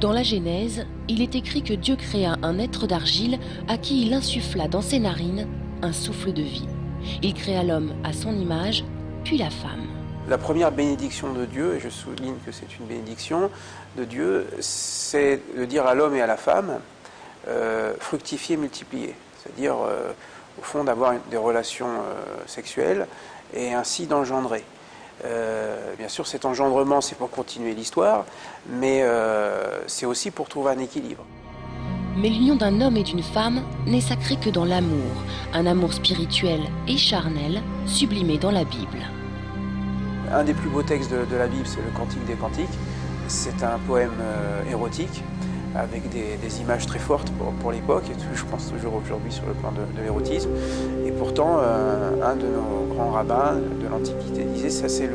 Dans la Genèse, il est écrit que Dieu créa un être d'argile à qui il insuffla dans ses narines un souffle de vie. Il créa l'homme à son image, puis la femme. La première bénédiction de Dieu, et je souligne que c'est une bénédiction de Dieu, c'est de dire à l'homme et à la femme, fructifier, multiplier. C'est-à-dire, au fond, d'avoir des relations sexuelles et ainsi d'engendrer. Bien sûr, cet engendrement, c'est pour continuer l'histoire, mais c'est aussi pour trouver un équilibre. Mais l'union d'un homme et d'une femme n'est sacrée que dans l'amour, un amour spirituel et charnel, sublimé dans la Bible. Un des plus beaux textes de la Bible, c'est le Cantique des Cantiques. C'est un poème érotique, avec des images très fortes pour l'époque, et je pense toujours aujourd'hui sur le plan de l'érotisme. Et pourtant, un de nos grands rabbins de l'Antiquité disait ça, c'est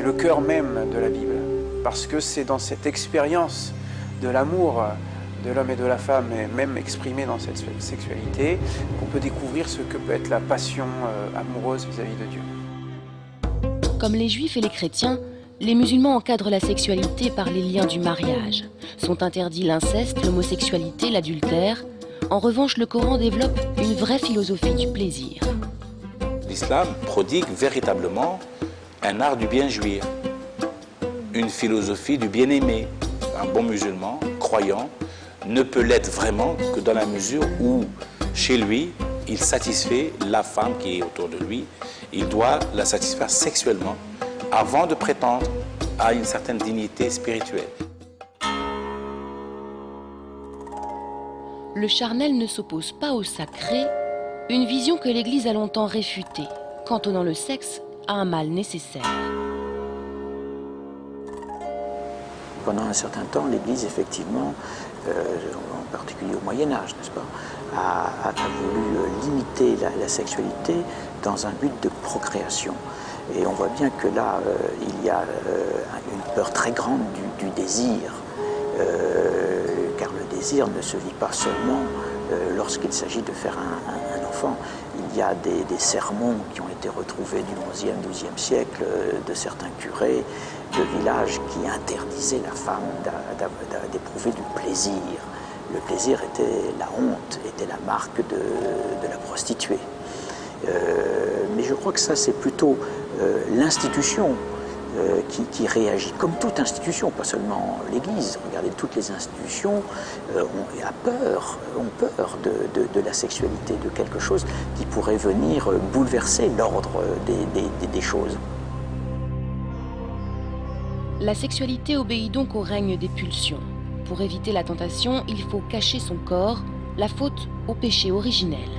le cœur même de la Bible. Parce que c'est dans cette expérience de l'amour de l'homme et de la femme, et même exprimée dans cette sexualité, qu'on peut découvrir ce que peut être la passion amoureuse vis-à-vis de Dieu. Comme les juifs et les chrétiens, les musulmans encadrent la sexualité par les liens du mariage. Sont interdits l'inceste, l'homosexualité, l'adultère. En revanche, le Coran développe une vraie philosophie du plaisir. L'islam prodigue véritablement un art du bien jouir, une philosophie du bien-aimé. Un bon musulman, croyant, ne peut l'être vraiment que dans la mesure où, chez lui, il satisfait la femme qui est autour de lui. Il doit la satisfaire sexuellement avant de prétendre à une certaine dignité spirituelle. Le charnel ne s'oppose pas au sacré, une vision que l'Église a longtemps réfutée, cantonnant le sexe à un mal nécessaire. Pendant un certain temps, l'Église, effectivement, en particulier au Moyen-Âge, n'est-ce pas, a voulu limiter la sexualité dans un but de procréation. Et on voit bien que là, il y a une peur très grande du désir, car le désir ne se vit pas seulement lorsqu'il s'agit de faire un enfant. Il y a des sermons qui ont été retrouvés du XIe, XIIe siècle de certains curés de villages qui interdisaient la femme d'éprouver du plaisir. Le plaisir était la honte, était la marque de la prostituée. Mais je crois que ça, c'est plutôt l'institution qui réagit, comme toute institution, pas seulement l'Église. Regardez, toutes les institutions ont peur de la sexualité, de quelque chose qui pourrait venir bouleverser l'ordre des choses. La sexualité obéit donc au règne des pulsions. Pour éviter la tentation, il faut cacher son corps, la faute au péché originel.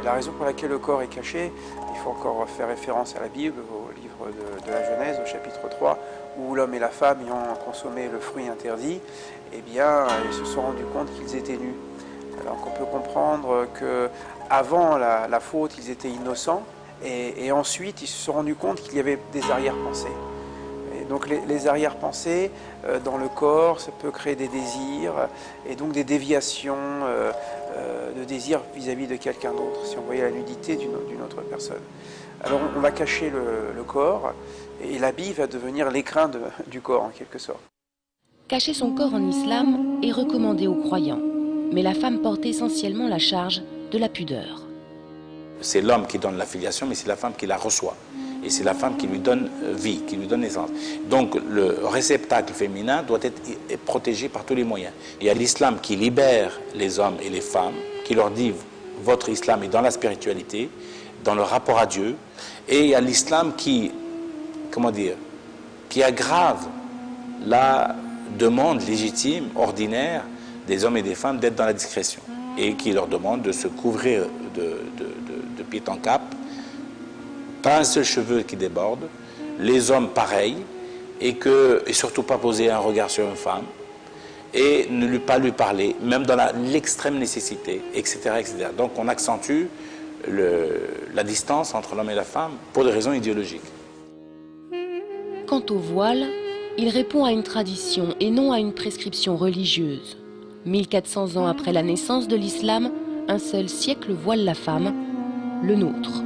La raison pour laquelle le corps est caché, il faut encore faire référence à la Bible, au livre de la Genèse, au chapitre 3, où l'homme et la femme ayant consommé le fruit interdit, eh bien, ils se sont rendus compte qu'ils étaient nus. Alors qu'on peut comprendre qu'avant la faute, ils étaient innocents, et ensuite, ils se sont rendus compte qu'il y avait des arrière-pensées. Et donc les arrière-pensées dans le corps, ça peut créer des désirs, et donc des déviations de désirs vis-à-vis de quelqu'un d'autre, si on voyait la nudité d'une autre personne. Alors on va cacher le corps, et l'habit va devenir l'écrin du corps en quelque sorte. Cacher son corps en islam est recommandé aux croyants, mais la femme porte essentiellement la charge de la pudeur. C'est l'homme qui donne la filiation, mais c'est la femme qui la reçoit. Et c'est la femme qui lui donne vie, qui lui donne naissance. Donc le réceptacle féminin doit être protégé par tous les moyens. Il y a l'islam qui libère les hommes et les femmes, qui leur dit « votre islam est dans la spiritualité, dans le rapport à Dieu ». Et il y a l'islam qui, qui aggrave la demande légitime, ordinaire, des hommes et des femmes d'être dans la discrétion. Et qui leur demande de se couvrir de pied en cap, pas un seul cheveu qui déborde, les hommes pareils, et surtout pas poser un regard sur une femme, et pas lui parler, même dans l'extrême nécessité, etc., etc. Donc on accentue la distance entre l'homme et la femme pour des raisons idéologiques. Quant au voile, il répond à une tradition et non à une prescription religieuse. 1400 ans après la naissance de l'islam, un seul siècle voile la femme, le nôtre.